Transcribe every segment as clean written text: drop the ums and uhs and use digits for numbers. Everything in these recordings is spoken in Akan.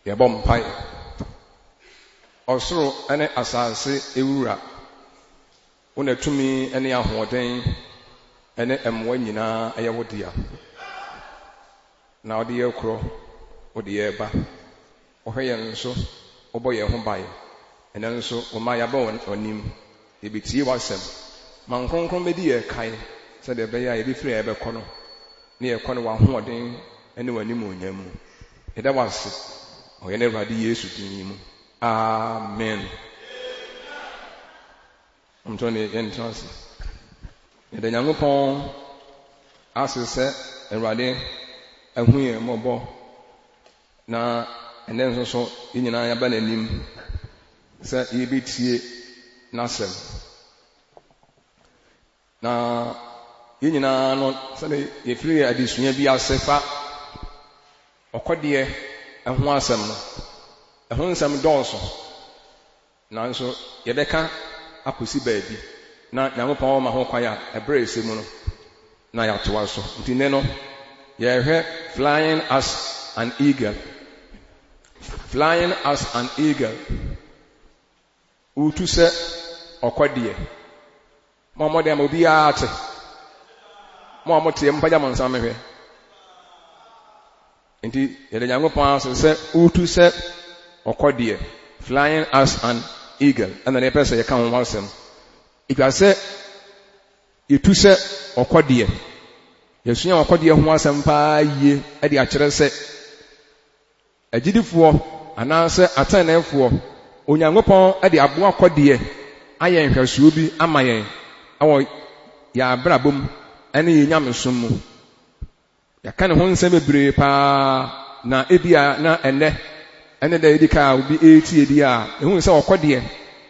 Yɛbɔ mpae. Ɔsoro ne asase ewura. Wona tumi ne ahoɔden ne mmoa nyinaa ɛyɛ wo dea. Na ɔde yɛ korɔ, ɔde yɛ ba. Ɔhwɛ yɛn nso, ɔbɔ yɛn ho ban. Ɛnɛ nso, ɔma yɛabɔ wɔn anim. Yɛbɛtie w'asɛm. Ma nkronkron bɛdi yɛ kae sɛdeɛ ɛbɛyɛ a yɛbɛfiri a yɛbɛkɔ no. Ne yɛkɔ no w'ahoɔden ne w'animuonyam mu. Yɛda w'ase. Ɔyɛ ne Awurade Yesu din mu. Amen. Ɔmtɔ yɛntena ase. Yɛda Nyankopɔn ase sɛ Awurade ahu yɛn mmɔbɔ na ɛnɛ nso so yɛn nyinaa yɛaba n'anim sɛ yɛbɛtie n'asɛm. Na yɛn nyinaa no sɛde yɛfiri adesua bi ase fa ɔkɔdeɛ ɛho asɛm no. Ɛho nsɛm dɔɔso. Nanso yɛbɛka akɔsi baabi na Nyankopɔn ma ho kwan a ɛbrɛ ɛsɛ mu no na yɛatoa so. Nti nne no yɛhwɛ flying as an eagle. Flying as an eagle. Utu sɛ ɔkɔdeɛ. Mo a mɔde ama obiara ate. Mo a mote mpagya mo nsa mehwɛ. Nti yɛde Nyankopɔn ase sɛ utu sɛ ɔkɔdeɛ. Flying as an eagle. Ɛna ne pɛ sɛ yɛka ho asɛm. Ikwa sɛ yɛtu sɛ ɔkɔdeɛ. Yɛsua ɔkɔdeɛ ho asɛm paa yie ɛde akyerɛ sɛ agyidifoɔ anaasɛ atenefoɔ Onyankopɔn ɛde aboa kɔdeɛ ayɛ nhwɛsoɔ bi ama yɛn ɛwɔ yɛabrabɔ mu ɛne yɛn nyamesom mu. Yɛka ne ho nsɛm bebree paa na ebia na ɛnɛ ɛne da yɛdi ka obi ɛretie di a ɛhu sɛ ɔkɔdeɛ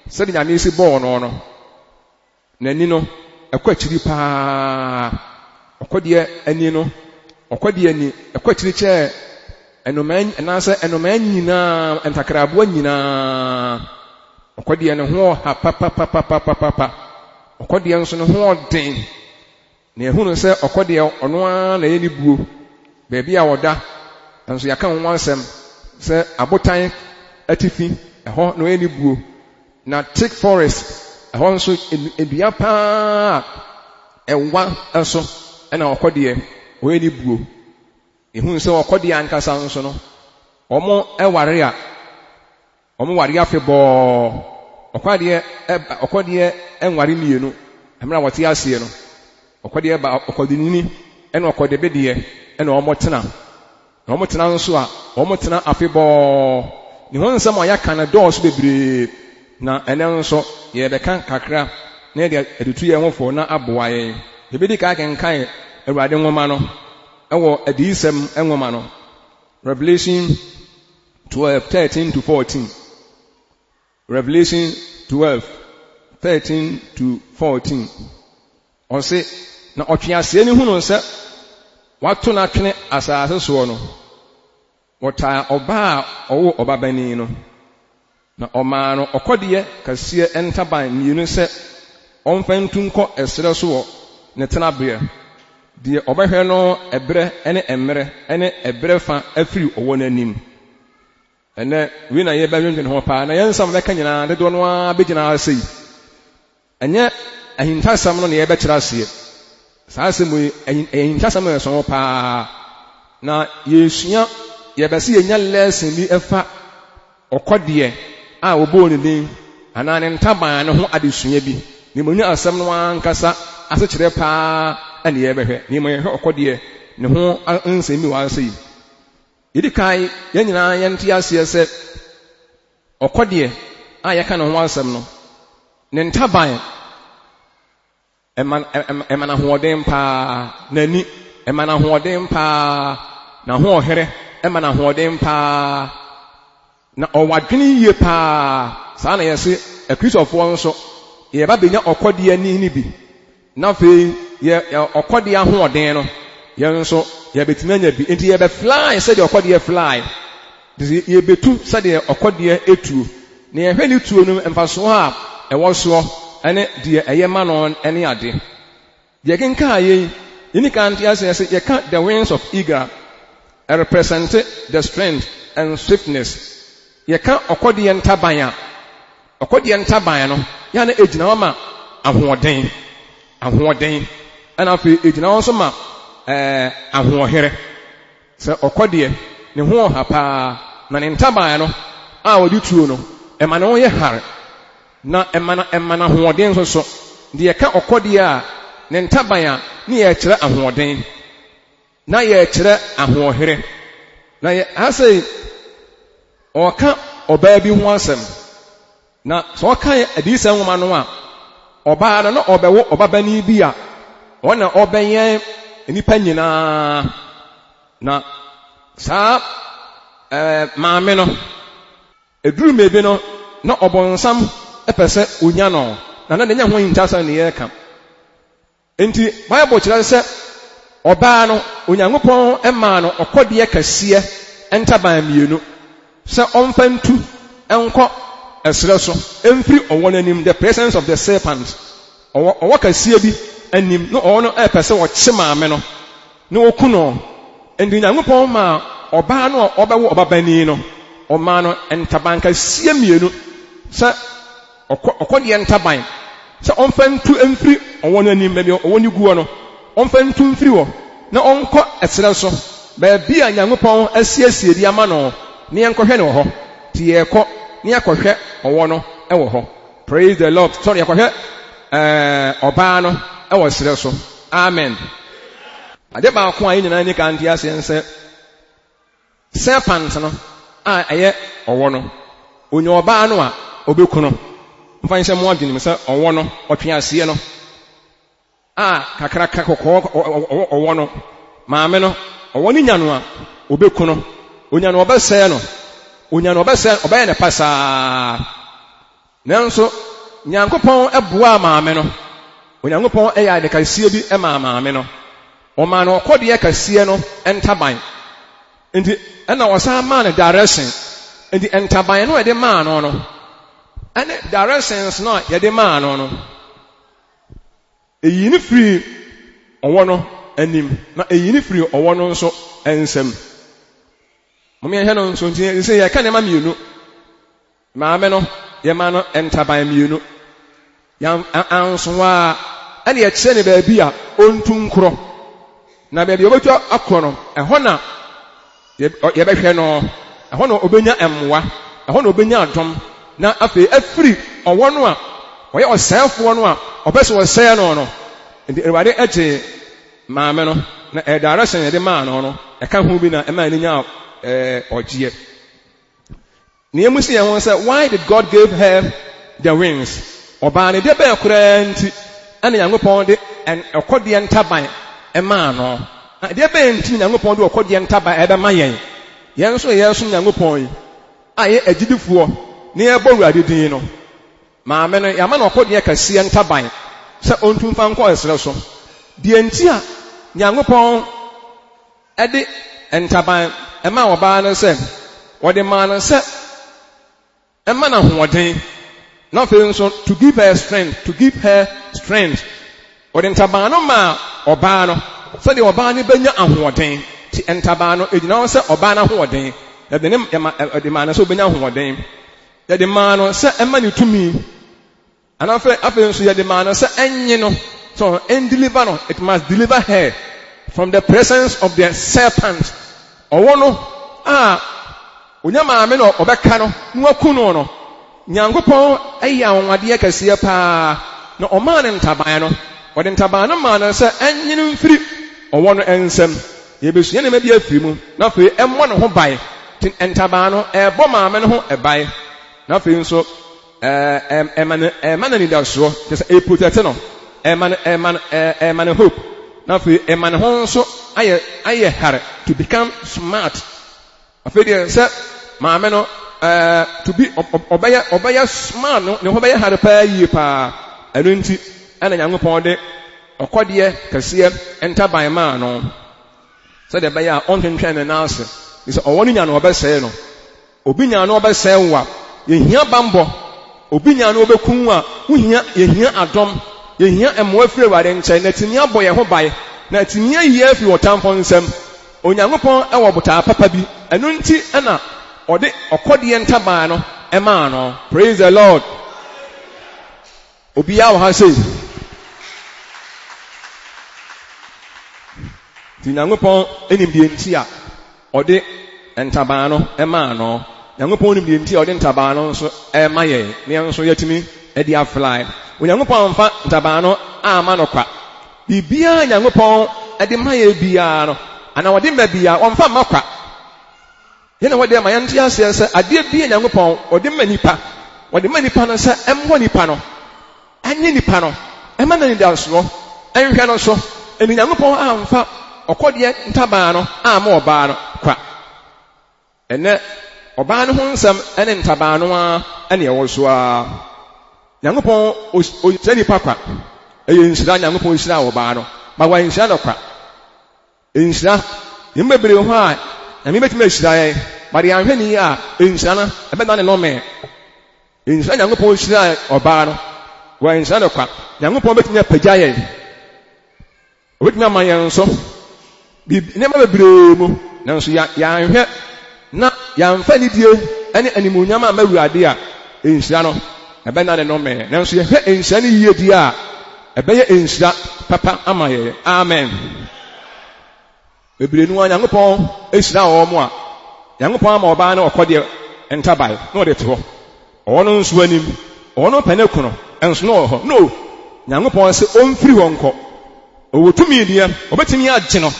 sɛde Nyame si bɔɔ no n'ani no ɛkɔ akyiri paa. Ɔkɔdeɛ ani no ɔkɔdeɛ ani ɛkɔ akyiri kyɛ ɛnomaa nyinaa ntakraboa nyinaa. Ɔkɔdeɛ ne ho ɔha papapapapapa. Ɔkɔdeɛ nso ne ho ɔden. Na ɛhunu sɛ ɔkɔdeɛ ɔno ara na ɛyɛ ne buo baabi a wɔda. Nso yɛaka ho asɛm sɛ abotan atifi ɛhɔ na ɔyɛ ne buo. Na thick forest ɛhɔ nso edua paa ɛwa ɛso ɛna ɔkɔdeɛ ɔyɛ ne buo. Ehunu sɛ ɔkɔdeɛ ankasa nso no ɔmo ɛware a ɔmo ware afebɔɔ. Ɔkɔdeɛ ɛnware mmienu ɛmra wɔte aseɛ no. Ɔkɔdeɛ ba ɔkɔdenini ɛna ɔkɔdebedeɛ ɛna ɔmo tena. Na ɔmo tena nso a ɔmo tena afebɔɔ. Ne ho nsɛm a yɛaka no dɔɔso bebree. Na ɛnɛ nso yɛbɛka kakra na yɛde adutu yɛn ho fo na aboa yɛn. Yɛbɛdi ka akenkan Awurade nwoma no ɛwɔ adiyisɛm nwoma no. Revelation 12:13-14. Revelation 12:13-14. Ɔse na ɔtweaseɛ ne hunu sɛ wato n'atwene asase soɔ no. Wɔtaa ɔbaa a ɔwɔ ɔbabani no. Na ɔmaa no ɔkɔdeɛ kɛseɛ ntaban mmienu sɛ ɔmfa ntu nkɔ ɛserɛ so wɔ ne tenabea. Deɛ ɔbɛhwɛ no ɛbrɛ ne mmerɛ ne ɛbrɛ fa afiri ɔwɔ n'anim. Ɛnɛ wei na yɛbɛdwendwen ho paa na yɛn nsɛm bɛka nyinaa dodoɔ no ara bɛgyina ase yi. Ɛnyɛ ahintasɛm no na yɛbɛkyerɛ aseɛ. Saa asɛm yi ahintasɛm no yɛ sɔn paa. Na yɛsua yɛbɛsɛ yɛnya lesson bi ɛfa ɔkɔdeɛ a wɔbɔɔ ne din anaa ne ntaban no ho adesua bi. Ne mu nya asɛm no ankasa asekyerɛ paa ɛne yɛbɛhwɛ. Ne mu yɛhwɛ ɔkɔdeɛ ne ho nsɛm bi wɔ ase yi. Yɛdi kan yɛn nyinaa yɛnte aseɛ sɛ ɔkɔdeɛ a yɛka ne ho asɛm no ne ntaban ɛma no ahoɔden paa. N'ani ɛma no ahoɔden paa. Na ho ɔherɛ ɛma no ahoɔden paa. Na ɔwadwene yie paa. Saa na yɛse akristofoɔ nso yɛba benya ɔkɔdeɛ ni bi. Na afei ɔkɔdeɛ ahoɔden no yɛn nso yɛbɛtumi anya bi. Nti yɛbɛfly sɛdeɛ ɔkɔdeɛ fly. Nti yɛbɛtu sɛdeɛ ɔkɔdeɛ etuo. Na yɛhwɛ ne tuo no mfasoɔ a ɛwɔ soɔ ɛne deɛ ɛyɛ ma no ɛne ade. Deɛ kenkaa yɛni kan te ase yɛka the wings of eagle represent the strength and swiftness. Yɛka ɔkɔdeɛ ntaban a ɔkɔdeɛ ntaban no ya na egyina hɔ ma ahoɔden ɛna afei egyina hɔ nso ma ahoɔhere. Sɛ ɔkɔdeɛ ne ho ɔha paa na ne ntaban no a wɔde tuo no ɛma ne ho yɛ hare na ɛma na ahoɔden nso so. Deɛ yɛka ɔkɔdeɛ a ne ntaban a ne yɛkyerɛ ahoɔden na yɛkyerɛ ahoɔhere. Na asɛ ɔka ɔbaa bi ho asɛm na sɛ ɔka adiyisa nwoma no a ɔbaa no na ɔbɛwo ɔbabani bi a ɔna ɔbɛyɛ nipa nyinaa. Na saa maame no eduru mebi no na ɔbɔnsam ɛpɛ sɛ onya no na ne nya ho yintasa ne yɛka. Enti Bible kyerɛ sɛ ɔbaa no Onyankopɔn ɛmaa no ɔkɔdeɛ kɛseɛ ntaban mmienu sɛ ɔmfa ntu ɛnkɔ ɛsrɛ so ɛmfiri ɔwɔ n'anim, the presence of the serpent. ɔwɔ kɛseɛ bi anim na ɔwɔ no ɛpɛ sɛ ɔkye maame no na ɔku no. Enti Onyankopɔn maa ɔbaa no a ɔbɛwo ɔbabani no ɔmaa no ntaban kɛseɛ mmienu sɛ ɔkɔdeɛ ntaban sɛ ɔmfa ntu ɛmfiri ɔwɔ n'anim baabi ɔwɔ ne guɔ no ɔmfa ntu mfiri hɔ na ɔnkɔ ɛsrɛ so baabi a Nyankopɔn asiesie di ama no ne yɛnkɔhwɛ ne wɔ hɔ. Ti yɛkɔ ne yɛkɔhwɛ ɔwɔ no ɛwɔ hɔ. Praise the Lord. Sorry, yɛkɔhwɛ ɔbaa no ɛwɔ srɛ so. Amen. Ade baako a yɛnyinaa ni kan te ase nsɛ serpent no a ɛyɛ ɔwɔ no onya ɔbaa no a obeku no. Mfa nhyɛ mo adwenem sɛ ɔwɔ no ɔtwe aseɛ no a kakraka kɔkɔɔ ɔwɔ no maame no ɔwɔ ne nya no a obeku no. Onya no ɔbɛsɛe no ɔbɛyɛ ne pasaa. Nanso Nyankopɔn ɛboa maame no. Onyankopɔn ɛyɛ ade kɛseɛ bi ɛma maame no. Ɔma no ɔkɔdeɛ kɛseɛ no ntaban. Nti ɛna ɔsan maa no direction. Nti ntaban no ɛde maa no no ɛne directions no a yɛde maa no no eyi ne firi ɔwɔ no anim na eyi ne firi ɔwɔ no nso nsam. Mom yɛhwɛ no nso nti sɛ yɛka ne ma mmienu. Maame no yɛma no ntaban mmienu. Yɛn anso a ɛne yɛkyerɛ ne baabi a ɔntu nkorɔ. Na baabi a ɔbɛtwa akorɔ no ɛhɔ na yɛbɛhwɛ no. Ɛhɔ na obenya mmoa. Ɛhɔ na obenya adɔm. Na afei afiri ɔwɔ no a ɔyɛ ɔsɛefoɔ no a ɔpɛ sɛ ɔsɛe no no. Nti Awurade agye maame no na direction yɛde maa no no ɛka ho bi na ɛma ne nya ɔgyeɛ. Nea mu si yɛn ho sɛ why did God give her the wings? Ɔbaa ne deɛ bɛyɛ koraa nti ɛna Nyankopɔn de ɔkɔdeɛ ntaban ɛmaa no. Na deɛ bɛyɛ nti Nyankopɔn de ɔkɔdeɛ ntaban ɛbɛma yɛn. Yɛn nso yɛn so Nyankopɔn yi a yɛ agyidifoɔ ne yɛbɔ Awurade din no. Maame no yɛama no ɔkɔdeɛ kɛseɛ ntaban sɛ ɔntu mfa nkɔ ɛsrɛ so. Deɛ nti a Nyankopɔn ɛde ntaban ɛma ɔbaa no sɛ wɔde maa no sɛ ɛma no ahoɔden. Na afei nso to give her strength. Wɔde ntaban no maa ɔbaa no sɛdeɛ ɔbaa no bɛnya ahoɔden. Ti ntaban no egyina hɔ sɛ ɔbaa no ahoɔden. Yɛde maa no sɛ ɔbɛnya ahoɔden. Yɛde maa no sɛ ɛma ne tumi. Ana afei nso yɛde maa no sɛ ɛnye no. So deliver no, it must deliver her from the presence of the serpent. Ɔwɔ no a onya maame no ɔbɛka no na waku no no. Nyankopɔn ɛyɛ anwadeɛ kɛseɛ paa na ɔmaa ne ntaban no. Ɔde ntaban no maa no sɛ ɛnye no mfiri ɔwɔ no nsam. Yɛbɛsua nneɛma bi afiri mu na afei ɛmmɔ ne ho ban. Ntaban no ɛbɔ maame no ho ɛban. Na afei nso ɛma no nidasoɔ kyɛ sɛ ɛprotɛte no. Ɛma no hope. Na afei ɛma ne ho nso ayɛ hare to become smart. Afei deɛ sɛ maame no to be ɔbɛyɛ smart no ne ho bɛyɛ hare paa yie paa. Ɛno nti ɛna Nyankopɔn de ɔkɔdeɛ kɛseɛ ntaban maa no sɛdeɛ ɛbɛyɛ a ɔntwentwɛn ne nan ase. Sɛ ɔwɔ no nya no ɔbɛsɛe no. Obi nya no ɔbɛsɛe wo a yɛhia bambɔ. Obi nya no ɔbɛkum a yɛhia adɔm. Yɛhia mmoa firi Awurade nkyɛn na tumi abɔ yɛn ho bae na tumi ayi afiri ɔtamfo nsam. Onyankopɔn ɛwɔ botaa papa bi. Ɛno nti ɛna ɔde ɔkɔdeɛ ntabaa no ɛmaa no. Praise the Lord. Obiara wɔ ha sei. Ti Nyankopɔn enim deɛ nti a ɔde ntabaa no ɛmaa no. Nyankopɔn nim deɛ nti a ɔde ntabaa no nso ɛma yɛn. Ne yɛn nso yɛtumi ɛde afly. Onyankopɔn amfa ntabaa no ama no kwa. Biribiara Nyankopɔn ɛde ma yɛ biara no ana wɔde ma biara ɔmfa ma kwa. Yɛn na wɔde ma yɛn te aseɛ sɛ adeɛ bi Nyankopɔn ɔde ma nipa. Wɔde ma nipa no sɛ ɛmmɔ nipa no. Anye nipa no. Ɛma na nidasoɔ. Ɛnhwɛ no so. Ɛni Nyankopɔn amfa ɔkɔdeɛ ntabaa no ama ɔbaa no kwa. Ɛnɛ ɔbaa no ho nsɛm ɛne ntabaa no a ɛne ɛwɔ so a. Nyankopɔn ɔhyira nipa kwa. Ɛyɛ nhyira Nyankopɔn hyira ɔbaa no. Ma wɔnhyira no kwa. Nhyira yɛn bebree hɔ a na me betumi ahyira yɛn. Ma de anhwɛ ni a nhyira no ɛbɛda ne nɔmɛ. Nhyira Nyankopɔn hyira ɔbaa no. Wɔnhyira no kwa. Nyankopɔn betumi apagya yɛn. Obetumi ama yɛn nso. Nneɛma bebree mu nanso yɛanhwɛ na yɛamfa nidie ɛne animuonyam a mawurade a nhyira no ɛbɛda ne nɔmɛ. Nanso yɛhwɛ nhyira no yie di a ɛbɛyɛ nhyira papa ama yɛn. Amen. Bebree no a Nyankopɔn ehyira wɔn mo a Nyankopɔn ama ɔbaa no ɔkɔdeɛ ntabae na ɔde te hɔ. Ɔwɔ no nso anim. Ɔwɔ no pɛ ne kono ɛnso no wɔ hɔ. No. Nyankopɔn sɛ ɔmfiri hɔ nkɔ. Ɔwɔ tumi deɛ ɔbɛtumi agye no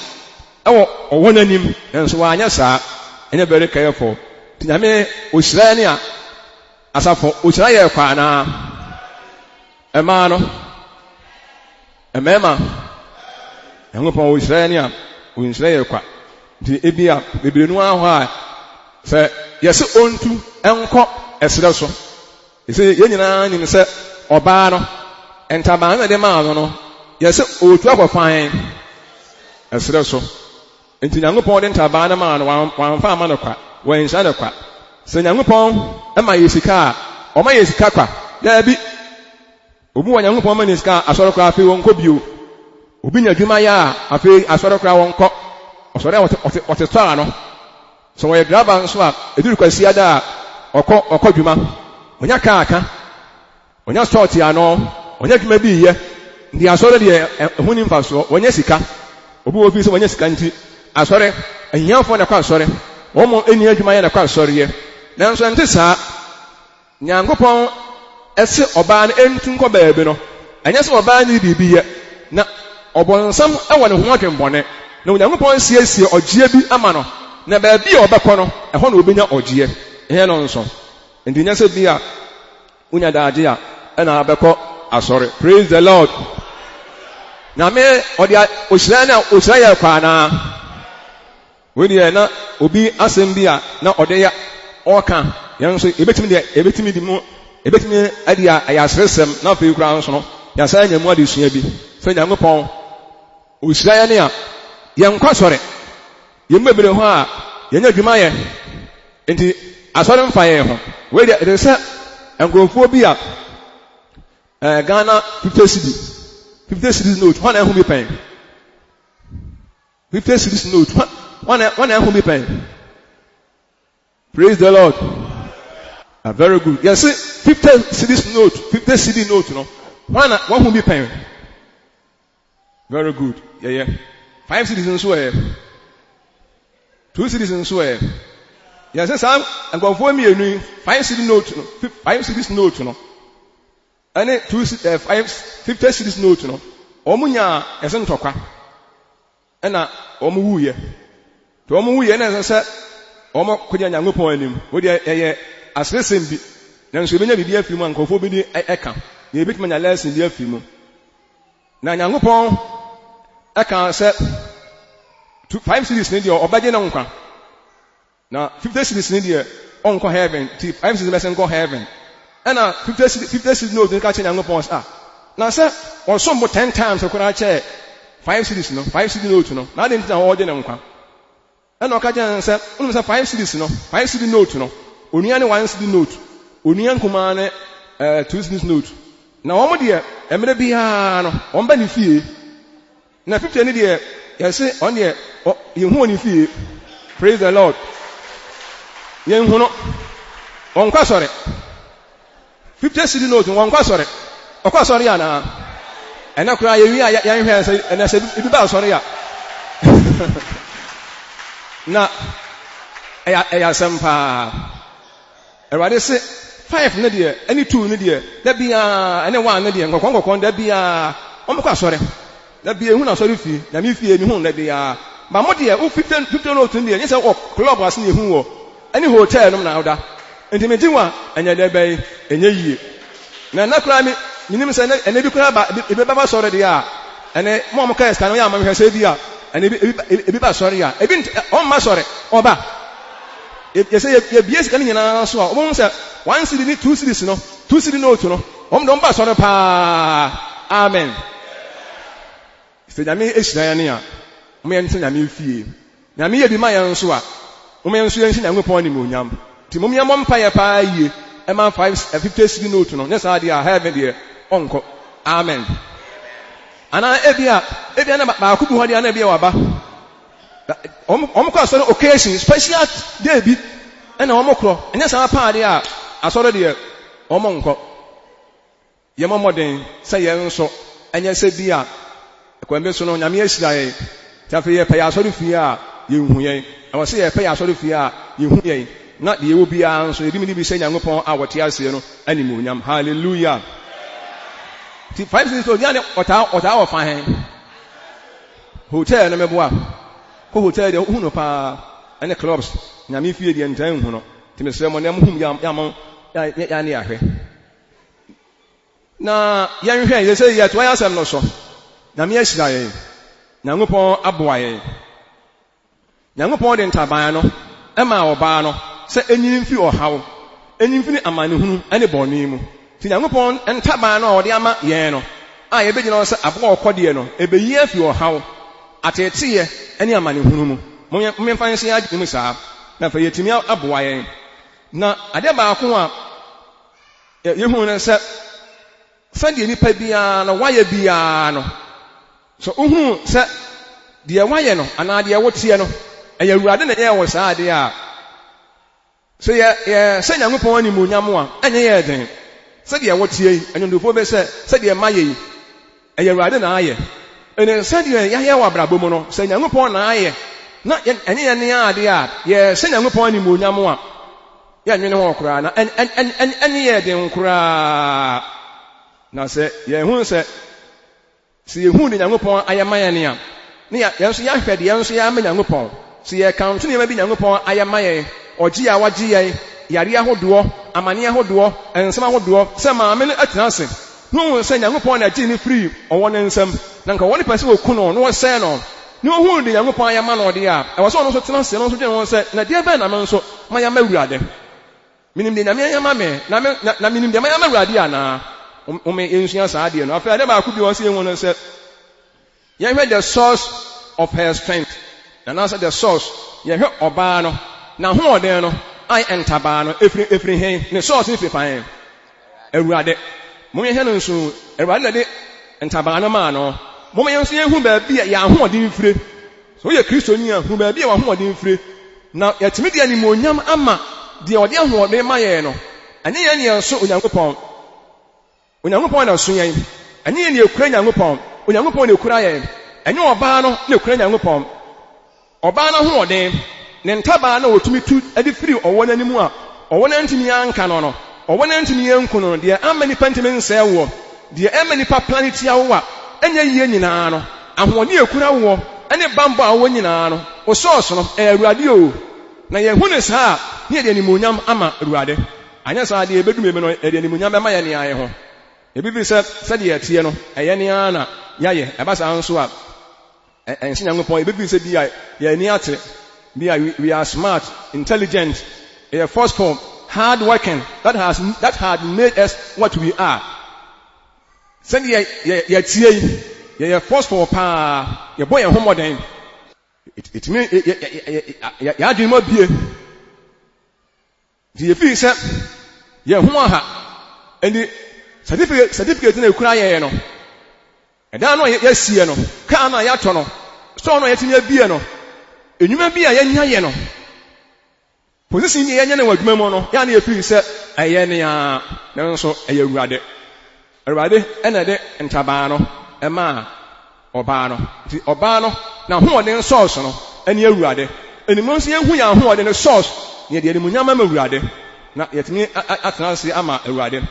ɛwɔ ɔwɔ n'anim nso wanyɛ saa. Ɛnyɛ very careful. Ti Nyame ohyira ne a asafo ohyira yɛ kwa anaa. Ɛmaa no ɛmɛɛma Nyankopɔn ohyira ne a ɔnhyira yɛ kwa. Nti ebi a bebree no ahɔ a sɛ yɛsɛ ontu ɛnkɔ ɛserɛ so. Yɛsɛ yɛn nyinaa nim sɛ ɔbaa no ntabaa na de maa no yɛsɛ otu akɔfan ɛserɛ so. Nti Nyankopɔn de ntabaa no maa no wamfa ama no kwa. Wɔnhyira no kwa. Sɛ Nyankopɔn ɛma yɛ sika a ɔma yɛ sika kwa. Daabi. Obi wɔ Nyankopɔn ma ne sika asɔre kora afei wɔnkɔ bio. Obi nya adwuma yɛ a afei asɔre kora wɔnkɔ. Ɔsɔre a ɔte tɔ ano. So wɔyɛ graba nso a eduru kwasi ada a ɔkɔ dwuma. Onya aka. Onya sɔɔte ano. Onya dwuma bi yɛ. Ndi asɔre deɛ ɛho ni mfasoɔ. Wɔnyɛ sika. Obi wɔ bi sɛ wɔnyɛ sika nti asɔre ahiafo na kɔ asɔre. Wɔn mo eni adwuma yɛ na kɔ asɔre yɛ. Nanso ɛnte saa Nyankopɔn ɛse ɔbaa no entu nkɔ baabi no. Ɛnyɛ sɛ ɔbaa no biribi yɛ. Na ɔbɔnsam ɛwɔ ne ho adwembɔne. Na Nyankopɔn siesie ɔgyeɛ bi ama no. Na baabi a ɔbɛkɔ no ɛhɔ na obenya ɔgyeɛ. Ɛyɛ no nso. Nti nyɛ sɛ bi a wonya daagye a ɛna abɛkɔ asɔre. Praise the Lord. Nyame ɔde ohyira ne a ohyira yɛ kwa anaa. Wei deɛ na obi asɛm bi a na ɔde ya ɔka yɛn nso ebetumi di mu ebetumi adi a ɛyɛ asresɛm na afei kura nso no yɛasa anya mu adesua bi. Sɛ Nyankopɔn ohyira yɛ ne a yɛn nkɔ asɔre. Yɛn bebree hɔ a yɛn adwuma yɛ. Nti asɔre mfa yɛn ho. Wei deɛ ɛde sɛ nkurɔfoɔ bi a Ghana 50 cedi 50 cedis note hɔ na ɛho bi pɛn. 50 cedis note hɔ na ɛho bi pɛn. Praise the Lord. Very good. Yes, 50 cedis note 50 cedi note no hɔ na wɔn ho bi pɛn. Very good. Yeah. 5 cedis nso ɛyɛ. 2 cedis nso ɛyɛ. Yes, saa nkurɔfoɔ mmienu 5 cedi note no 5 cedis note no. Ɛne 50 cedis note no ɔmo nya ɛsɛ ntɔkwa ɛna ɔmo wuyɛ to ɔmo wuyɛ na ɛsɛ sɛ ɔmo kɔgya Nyankopɔn anim wo deɛ ɛyɛ asresɛm bi nanso ebenya biribi afiri mu a nkɔfoɔ bi de ɛka na ebetumi nya lesson bi afiri mu na Nyankopɔn ɛka sɛ 5 cedis ne deɛ ɔbɛgye ne nkwa na 50 cedis ne deɛ ɔnkɔ heaven ti 5 cedis bɛsɛ nkɔ heaven. Ɛna 50 cedis note no ka kyerɛ Nyankopɔn sɛ na sɛ ɔsom mo 10 times koraa kyɛ 5 cedis no 5 cedi note no na ade ntina wɔgye ne nkwa. Ɛna ɔka kyerɛ sɛ wonim sɛ 5 cedis no 5 cedi note no onua ne 1 cedi note onua nkumaa ne 2 cedis note na wɔn deɛ mmerɛ biara no wɔn ba ne fie na 50 ne deɛ yɛse ɔn deɛ yɛhu wɔ ne fie. Praise the Lord. yen hu no on kwa sori 50 cedi note on kwa sori o kwa sori ana ena kura ye wi ya hwe se ena se bi ba sori ya na eya sempa erade se 5 ne de any 2 ne de da bia ene 1 ne de nkokon da bia o mkwa sori da bia hu na sori fi na mi fie mi hu na bia ba mo de o 50 note ne de nyese o club as ne hu wo any hotel no na oda enti me dinwa anya da bai enye yie na kura mi minim se ene bi kura ba e be ba sori de a ene mo ka eska no ya ma hwe se bi a ene bi ba sori a ebi o ma sori oba ye say ye bies kan nyina so a o say 1 cedi ni 2 cedis no 2 cedi note no o mdo ba sori pa amen se nyame ehira ya ne a o me nse nyame fie nyame ye bi ma ya nso a o me nso ye nsi nyame pon ni mo nyam ti mo nyam mpa ya pa yie e ma 50 cedi note no ne sa de a heaven de onko amen ana ebia na ba ku bi ho de na ebia wa ba omukọ asọrọ occasion special day bi na omukọ enya sama paade a asọrọ de omonko ye momoden se ye nso enya se bi a kwambe so no nyame ahira ye tafe ye pay asọrọ fi a ye hu ye awo se ye pay asọrọ fi a ye hu ye na de ye wo bi a nso ebi mi bi se nyankopon a wote ase no animu nyam hallelujah ti 5 cedis to dia ne ota wo fa hen hotel no meboa ko hotel de hu no pa ene clubs nyame fie de ntan hu no ti me sere mo na hum ya ne ahwe na yan hwe ye se ye to ya asem no so nyame ahira ye nyangopon aboa ye nyangopon de ntaban no e ma oba no se enyin fi ohaw enyin fi ni amane hunu ene bonu mu ti nyangopon ntaban no ode ama ye no a ye begina se abo okode no ebeyi afi ohaw atete ene amane hunu mu mo mfa nse agi mu saa na fa yetimi aboa ye na ade ba ko a ye hu ne se de nipa bia na waye bia no so uhu se de waye no ana de wotie no eye awurade na ye wo saa de a so ye se nyangopon ani mu nyam a enye ye den se de wotie anyondofo be se de maye eye awurade na aye ene se de ya wa brabo mu no se nyangopon na aye na enye ye ne ade a ye se nyangopon ani mu nyam a ya nwene ho kura na enye ye den kura na se ye hu se ye hu de nyangopon ayamaya ne a ne ya yenso ya hwede yenso ya ma nyangopon se ye count ne ma bi nyangopon ayamaya oji a waji ye yare ahodo amane ahodo ensem ahodo se ma me atena se hu se nyangopon na ji ni free owo ne nsem na nka woni pese oku no no se no ne hu de nyangopon ayama no de a e wo so no so tena se no so dwen won se na de ba na me nso ma ya ma wurade minim de nyame ayama me na minim de ma ya ma wurade ana me ensia saade no afa de ba ku bi won se ehun no se ye hwe the source of her strength and answer the source ye hwe oba no na ho oden no ai entaba no efri hen ne source ni fifan awurade mo ye no nso awurade de entaba no ma no mo ye nso ye hu ba bi ya ho oden fire so ye kristo ni hu ba bi ya ho oden fire na yatimi de ani monyam ama de ode ho oden ma ye no anye ye ne nso onyankopon na so yen anye ye ne ekura nyankopon onyankopon na ekura ye anye oba no na ekura nyankopon oba no ho oden ne ntaba na otumi tu ade firi owo nanimu a owo na ntimi anka no owo na ntimi yanku no de amani pantimi nse wo de amani pa planet ya wo a enya yiye nyina no ahoni ekura wo ene bambo a wo nyina no o source no awurade o na ye hu ne saa ne de animonyam ama awurade anya saa de ebedum me no de animonyam be ma ye ne aye ho ebibi se de yetie no eye ne ana yaye ebasa nso a ensi nyankopon ebibi se bi ya ni ate we are smart, intelligent, forceful, hard working. That had made us what we are. Send ye forceful pa ye boy and modern. It means ya dream of be. The feel say ye ha and the certificate na kura ye no. And da no ye sie no. Ka na ya to no. So no ye tinye bie no. Enyuma bi a yenya ye no position ni yenye na wadwuma mu no ya na efiri se eye ne a na nso eye Awurade ena de ntabaa no ema oba no ti oba no na hoɔden source no ene Awurade enimo nso yehu ya hoɔden source ne de animunyam ama Awurade na yetimi atena ase ama Awurade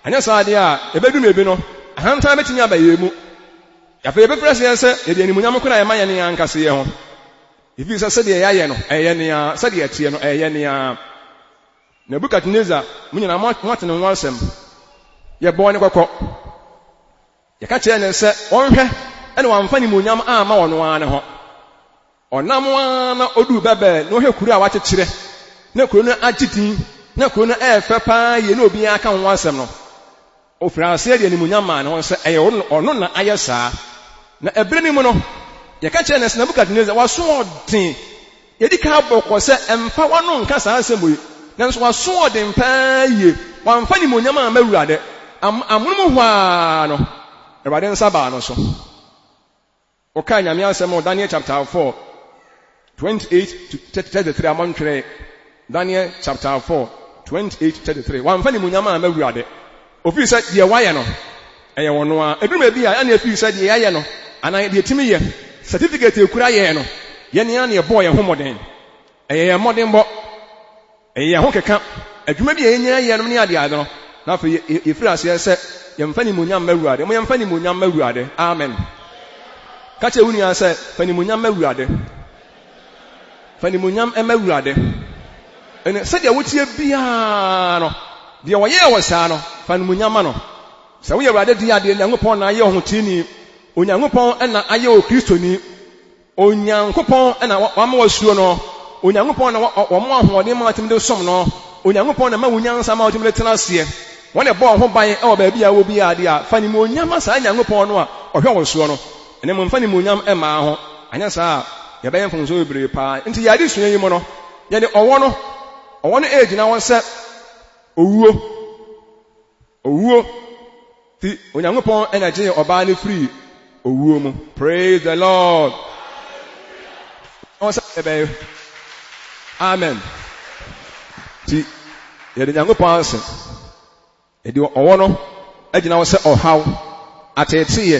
anya saade a ebedu mebi no ahantan betimi abaye mu yafa ebefrɛ se de animunyam ko na yema ye ne ankase ye ho ifi se de ya ye no eye ne a se de etie no eye ne a Nebukadnezar munyina mwatene nwansem ye bɔ ne kɔkɔ ye ka kyerɛ ne sɛ ɔnhwɛ ɛne wamfa ne munyam ama ɔno ane ho ɔnam na odu bɛbɛ no hwɛ kuru a wakyekyerɛ na kuru no agyitin na kuru no ɛfɛ paa ye na obi aka ho asɛm no ofira ase de ne munyam ma ne ho sɛ ɛyɛ ɔno na ayɛ saa na ɛbere ni mu no ye ka kyerɛ ne sɛ Nebukadnezar waso ɔden ye di ka bɔkɔ sɛ ɛmfa wɔno nka saa asɛm yi nanso waso ɔden paa ye wamfa ne munyam ama Awurade amunum hwa no Awurade nsa ba no so oka nyame asɛm Daniel chapter 4 28 to 33 amontwere Daniel chapter 4 28 to 33 wamfa ne munyam ama Awurade ofiri sɛ deɛ wayɛ no ɛyɛ wɔno a eduruma bi a ana efiri sɛ deɛ yɛayɛ no ana deɛ timi yɛ certificate ekura yɛ no yɛne ana yɛbɔ yɛn ho mmɔden ɛyɛ yɛn mmɔden bɔ ɛyɛ yɛn ho keka adwuma bi a yɛnyɛ yɛ no ne ade ade no na afei yɛfiri aseɛ sɛ yɛmfa ne munyam ma Awurade mo yɛmfa ne munyam ma Awurade amen ka kyerɛ wo nua sɛ fa ne munyam ma Awurade fa ne munyam ma Awurade ɛne sɛdeɛ wotie biara no deɛ wɔyɛ wɔ saa no fa ne munyam ma no sɛ woyɛ Awurade di ade Nyankopɔn na ayɛ wo ho tini Onyankopɔn ɛna ayɛ wo Kristoni Onyankopɔn ɛna wama wasuo no Onyankopɔn na wɔmo ahoɔden ma watim de som no Onyankopɔn na ma wunyansa ma watim de tena aseɛ wɔne bɔ ho ban ɛwɔ baabi a wo bi ade a fa ne munyam saa Nyankopɔn no a ɔhwɛ wo suo no ene mo mfa ne munyam ɛma ho anya saa yɛbɛyɛ mfonso bebree paa nti yɛade sua yi mu no yɛde ɔwɔ no egyina wɔn sɛ owuo ti Onyankopɔn ɛna gye ɔbaa ne free owuo mu praise the Lord ɔsɛ ɛbɛyɛ amen ti yɛde Nyankopɔn ase yɛde ɔwɔ no egyina wɔn sɛ ɔhaw ateteyɛ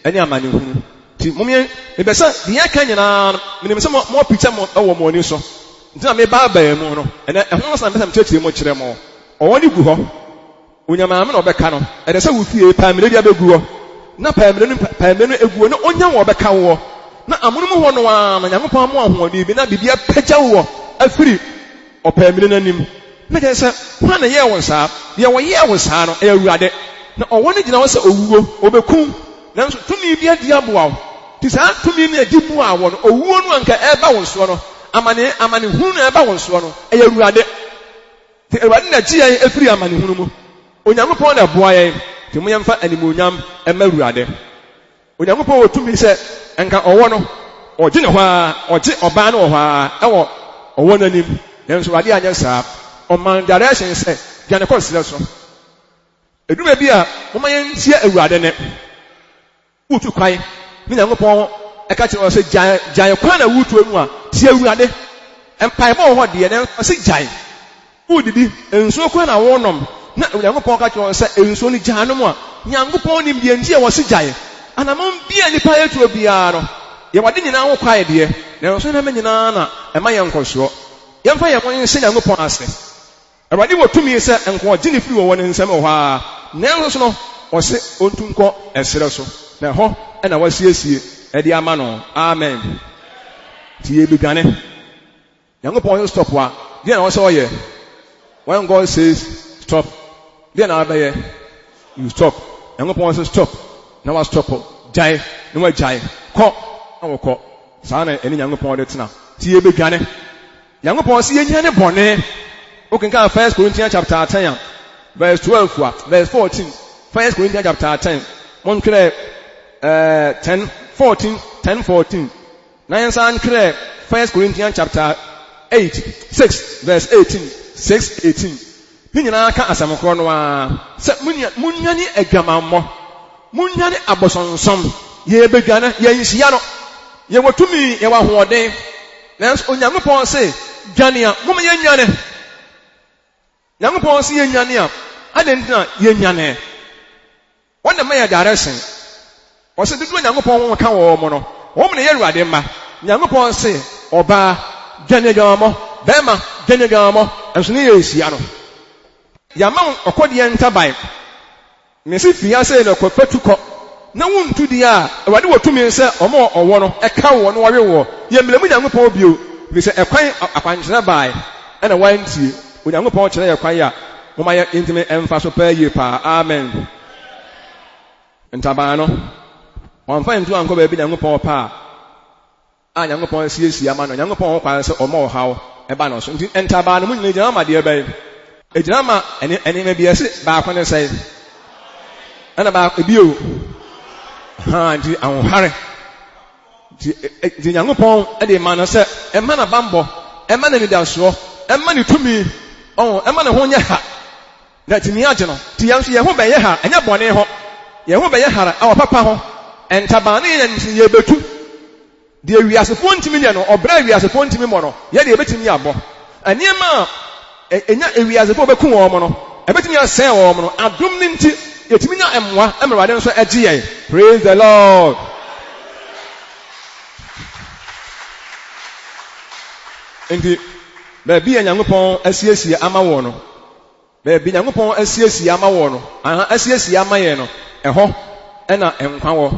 ɛne amanehunu ti mumye mebɛsɛ deɛ ka nyinaa no menim sɛ mo picture mo ɛwɔ mo ani so nti na me ba mu no ɛna ɛho asɛm bɛsɛ mkyerɛkyerɛ mo kyerɛ mo ɔwɔ ne gu hɔ onyamaame na ɔbɛka no ɛde sɛ wo fie paamire bi abɛgu hɔ na paamire no eguo na onya wo ɔbɛka wo na amono mu hɔ no a na Nyankopɔn mo ahoɔden bi na bibia pagya wo afiri ɔpaamire n'anim na kyerɛ sɛ hwan na yɛ wo saa deɛ wɔyɛ wo saa no ɛyɛ Awurade na ɔwɔ no gyina hɔ sɛ owuo obɛkum nanso tumi bi adi aboa wo ti saa tumi no adi boa wo no owuo no anka ɛba wo soɔ no amanehunu na ɛba wo soɔ no ɛyɛ Awurade ti Awurade na gye yɛn afiri amanehunu mu Onyankopɔn na boa yɛn ti mo yɛmfa animuonyam ɛma Awurade Onyankopɔn wɔ tumi sɛ anka ɔwɔ no ɔgye ne hɔ a ɔgye ɔbaa no wɔ hɔ a ɛwɔ ɔwɔ n'anim nanso Awurade anyɛ saa ɔman direction sɛ gya ne kɔ serɛ so eduma bi a moma yɛntie Awurade ne wutu kwae ne Nyankopɔn ɛka kyerɛ sɛ gyae kwan na wutu mu a tie Awurade mpaebɔ wɔ hɔ deɛ ne sɛ gyae wudidi nsuo kwan na wɔnom na Nyankopɔn ka kyerɛ sɛ nsuo no gyaa no mu a Nyankopɔn nim deɛ nti a wɔ se gyae anamon bia nipa etuo biara no yɛwade nyinaa ho kwae deɛ na nso na me nyinaa na ɛma yɛn nkɔsoɔ yɛmfa yɛn ho nhyɛ Nyankopɔn ase Awurade wɔ tumi sɛ nkɔgye ne firi wɔ ne nsɛm wɔ hɔ a nanso so no ɔse ontunkɔ ɛserɛ so na hɔ ɛna wasiesie ɛde ama no amen tie bidwane Nyankopɔn stop wa deɛ na wɔsɛ ɔyɛ when God says stop deɛ na abɛyɛ you stop Nyankopɔn sɛ stop na wa stop gyae na wa gyae kɔ na wɔkɔ saa na ɛne Nyankopɔn de tena tie bidwane Nyankopɔn sɛ yɛnya ne bɔne okenka 1 Corinthians chapter 10 verse 12 verse 14 1 Corinthians chapter 10 montwere 10:14 na yɛnsa ntwere 1 Corinthians chapter 6 verse 18 6:18 ne nyinaa ka asɛm korɔ no a sɛ munyane adwamammɔ munyane abosonsom yɛbɛdwane yɛnhyia no yɛwɔ tumi yɛwɔ ahoɔden nanso Onyankopɔn se dwane a mom ye nwane Nyankopɔn se ye nwane a adentina ye nwane wona ma ya direction o se dudu Nyankopɔn won ka wo mo no wo mo ne ye Awurade mma Nyankopɔn se oba dwane dwamo bema dwane dwamo enso ne ye esia no ya ma okode ntaban me se fia se na kofatuko na wontu di a Awurade wotumi se omo owo no eka wo no wawe wo ye mlemu Nyankopɔn bio bi se ekwan akwankyerɛ bae na wantie Onyankopɔn kyerɛ ye kwan ya moma ye intime emfa so pa ye pa amen ntaban no wamfa ntu anko ba bi Nyankopɔn pa a Nyankopɔn siesie ama no Nyankopɔn kwan se omo haw eba no so nti ntaban no mu nyina gyina ma de eba egyina ma ene ma bi ese ba akwane sai ana ba ebio ha nti ahohare nti Nyankopɔn de ma no sɛ ɛma na bambɔ ɛma na nidasoɔ ɛma ne tumi ɛma ne ho nyɛ ha na timi agye no ti yɛn so yɛn ho bɛyɛ ha ɛnyɛ bɔne ho yɛn ho bɛyɛ ha a papa ho ɛntaban ne yɛn nti yɛ betu deɛ wiasefo ntimi nyɛ no ɔbra wiasefo ntimi mɔ no yɛ deɛ ebetimi abɔ nneɛma a ɛnya wiasefo bɛku wɔn mo no ebetimi asɛn wɔn mo no adom ne nti yɛtimi nya ɛmmoa ɛmɛwade nso ɛgye yɛn praise the Lord nti baabi a Nyankopɔn asiesie ama wɔ no baabi Nyankopɔn asiesie ama wɔ no asiesie ama yɛn no ɛhɔ ɛna nkwa wɔ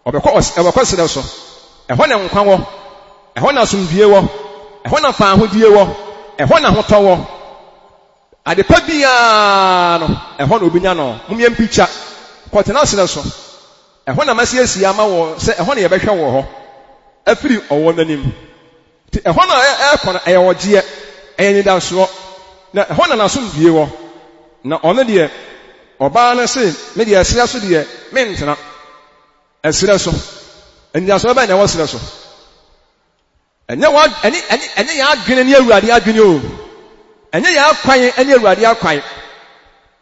ɔbɛkɔ srɛ so ɛhɔ na nkwa wɔ ɛhɔ na asomdwie wɔ ɛhɔ na faahodie wɔ ɛhɔ na hotɔ wɔ adepa biara no ɛhɔ na obinya no mumyɛ mpikya kɔtena srɛ so ɛhɔ na masiesie ama wɔ sɛ ɛhɔ na yɛbɛhwɛ wɔ hɔ afiri ɔwɔ n'anim ti ɛhɔ na ɛkɔ no ɛyɛ wɔgyeɛ ɛyɛ nidasoɔ na ɛhɔ na n'asomdwie wɔ na ɔno deɛ ɔbaa no se me deɛ ɛsrɛ so deɛ mentena ɛsrɛ so anidasoɔ bɛyɛ na ɛwɔ srɛ so ɛnyɛ yɛ adwene ne Awurade adwene o ɛnyɛ yɛ akwan ne Awurade akwan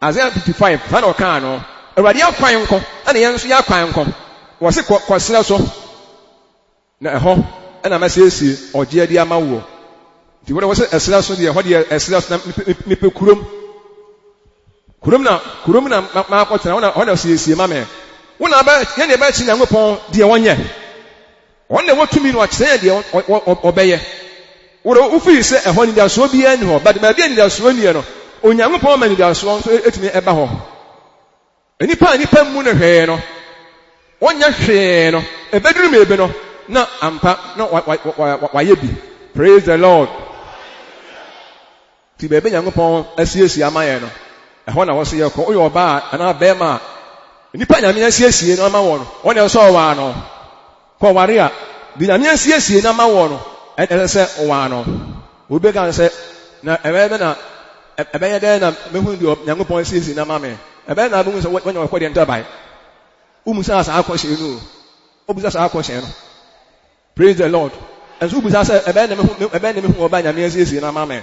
Isaiah 55 fa na ɔkaa no Awurade akwan nko ɛna yɛn nso yɛ akwan nko wɔ se kɔsrɛ so na ɛhɔ ɛna masiesie ɔgye adi ama wo nti wɔ sɛ ɛsrɛ so deɛ hɔ deɛ ɛsrɛ so na mepɛ kurom na makɔtena hɔ na siesie ma me wo na yɛn deɛ bɛkyi Nyankopɔn deɛ wɔnyɛ wɔn na wɔtumi no akyerɛ deɛ ɔbɛyɛ wofiri sɛ ɛhɔ nidasoɔ biara ni hɔ but baabi a nidasoɔ nie no Onyankopɔn ma nidasoɔ nso etumi ɛba hɔ nipa mu no hwee no wɔnyɛ hwee no ɛbɛduru ma ebe no na ampa na wayɛ bi praise the Lord ti baabi Nyankopɔn asiesie ama yɛn no ɛhɔ na wɔso yɛ kɔ oyɛ ɔbaa anaa bɛrima nipa Nyame asiesie no ama wɔ no wɔn yɛ sɛ ɔwaa no kɔ ware a di Nyame asiesie no ama wɔ no ɛsɛ sɛ ɔwaa no obi ka sɛ na ɛbɛyɛ dɛ na mehu deɛ Nyankopɔn asiesie no ama me ɛbɛyɛ na abɛhu sɛ wɔnyɛ wɔkɔ deɛ ntaban umusa asa akɔhyɛ no obusa asa akɔhyɛ no praise the Lord and so busa sɛ ɛbɛyɛ na mehu ɔba Nyame asiesie no ama me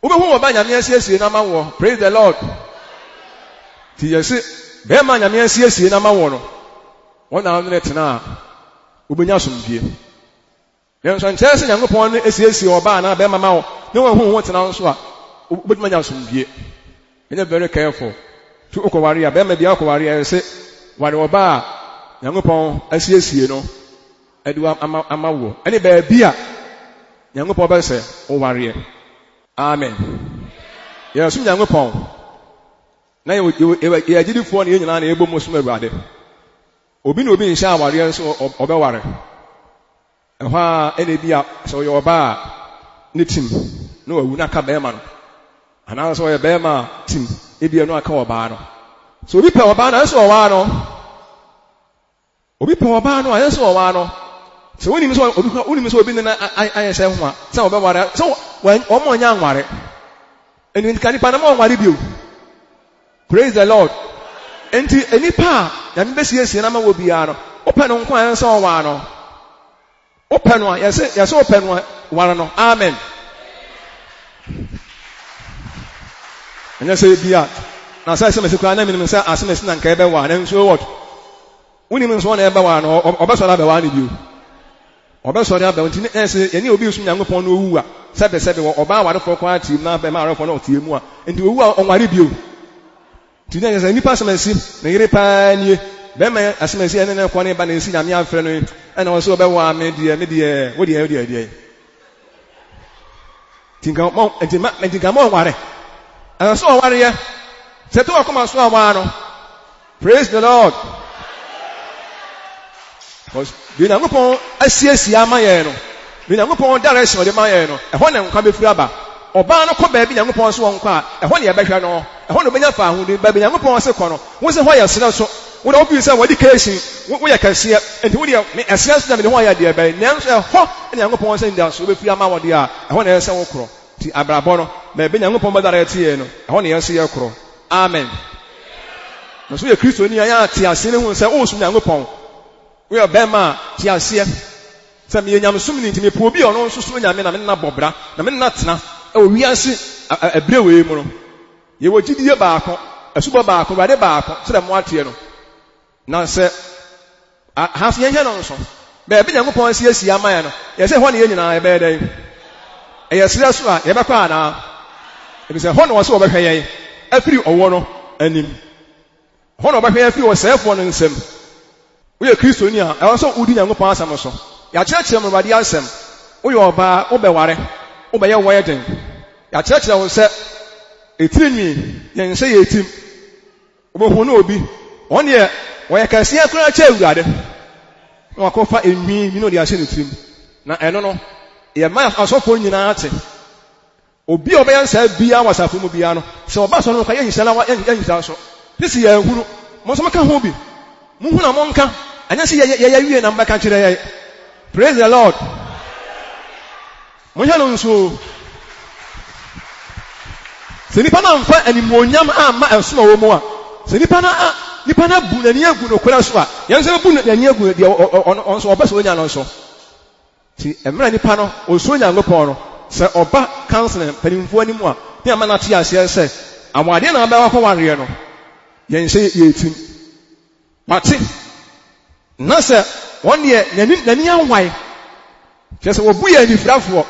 wobɛhu ɔba Nyame asiesie no ama wɔ praise the Lord ti yɛse bɛrima Nyame asiesie no ama wɔ no wɔn na ne tena a wobɛnya asomdwie yɛn nso nkyɛn sɛ Nyankopɔn no asiesie ɔba na bɛrima ma wɔ ne wɔn ho tena nso a wobɛtuma nya asomdwie ɛnyɛ very careful to okɔware a bɛrima bi akɔware a yɛse ware ɔba a Nyankopɔn asiesie no ɛde ama wɔ ɛne baabi a Nyankopɔn bɛ sɛ ɔware amen yɛsom Nyankopɔn na yɛ agyidifoɔ ne yɛn nyinaa na yɛbɔ mu som Awurade obi na obi nhyɛ awareɛ nso ɔbɛware ɛhɔ a ɛna bi a sɛ ɔyɛ ɔbaa a ne tim na wawu na aka bɛrima no anaasɛ ɔyɛ bɛrima a tim ebi no aka ɔbaa no so obi pɛ ɔbaa no ɛsɛ ɔwaa no obi pɛ ɔbaa no a ɛsɛ ɔwaa no sɛ wonim sɛ obi ne na ayɛ sɛ ho a sɛ ɔbɛware sɛ ɔmo ɔnyɛ anware ɛnu ntika nipa na ma ɔnware bio praise the Lord enti enipa a Nyame besiesie na ma wɔ biara no wopɛ no nko a ɛsɛ ɔwaa no wopɛ no a yɛsɛ wopɛ no a ware no amen ɛnyɛ sɛ bia na sɛ sɛ kura na menim sɛ asɛm si na nka ɛbɛwaa na nso what wonim nso na ɛbɛwaa no ɔbɛsɔre abɛwaa no bio Obesori aba nti ense eni obi sum Nyankopɔn no owu a sebe wo oba warefo kwa atim na be ma warefo na otie mu a nti owu a onware bio nti na yesa nipa asemasi na yire pa nie be ma asemasi ene na kwa ne ba na esi nyame afre no ena wo so obewa me de wo de tinga mo ware ana so ware ye se to akoma so awa no. Praise the Lord. Because the Nyankopɔn asiesie ama yɛn no the Nyankopɔn direction ɔde ma yɛn no ɛhɔ na nkwa befiri aba ɔbaa no kɔ baabi Nyankopɔn so wɔn kɔ a ɛhɔ na yɛbɛhwɛ no ɛhɔ na obenya fa ahode baabi Nyankopɔn se kɔ no wo se hɔ yɛ sere so wo da obi sɛ wɔde keesin wo yɛ kɛseɛ enti wo de me ɛsere so na me de hɔ yɛ deɛ bɛyɛ nanso ɛhɔ na Nyankopɔn se nda so befiri ama wɔde a ɛhɔ na yɛ sɛ wo korɔ ti abrabɔ no baabi Nyankopɔn bɛ direct yɛn no ɛhɔ na yɛ se yɛ korɔ amen. Na so yɛ Kristo ni ayɛ ate ase ne hu sɛ o sum Nyankopɔn we are bema ti ase sɛ me nyamsum ni ntime po bi ɔno nso so nyame na me na bɔbra na me na tena o wiase abrewe mu no ye wo gidie baako asubo baako rade baako sɛ mo atie no na sɛ haf yɛn hɛ no nso be bi Nyankopɔn asiesie ama ya no yɛ sɛ hɔ ne yɛ nyinaa ɛbɛyɛ dɛn ɛyɛ sira so a yɛbɛkɔ ana ebi sɛ hɔ ne wɔ so wɔbɛhwɛ yɛn afiri ɔwɔ no anim hɔ ne wɔbɛhwɛ yɛn afiri wɔ sɛɛfoɔ no nsɛm. We are Christian here. I also udi Nyankopɔn asɛm so. Ya kyerɛkyerɛ mo Awurade asɛm. Wo yɛ ɔbaa, wo bɛware, wo bɛyɛ wedding. Ya kyerɛkyerɛ wo sɛ etirinwi yɛn nhyɛ yɛ etim. Wo bɛhu no obi. Wɔn yɛ wɔyɛ kɛseɛ koraa kyɛ Awurade. Na wakɔfa enwi no de ahyɛ ne tirim. Na ɛno no yɛ ma asɔfo nyinaa ate. Obi a ɔbɛyɛ nsa bia wasafo mu bia no. Sɛ ɔba so no ka yɛ nhyɛ na yɛ nhyɛ so. Disi yɛ hunu. Mo nso maka ho bi. Muhu na monka. Anya se ye wie na mbaka kyerɛ yɛ. Praise the Lord. Mo hɛ no nso. Se nipa na mfa animonyam amma ɛso na wɔ mu a. Se nipa na bu na ni agu no kora so a. Yɛn sɛ bu na ni agu de ɔnso ɔbɛ so onya no nso. Ti emra nipa no oso Nyankopɔn no. Sɛ ɔba counseling panimfo ani mu a. Ne ama na te ase sɛ amwade na aba kɔ ware no. Yɛn sɛ yɛ etim. Mate na sɛ wɔn deɛ nani anwae kyerɛ sɛ wɔbu yɛ anifirafoɔ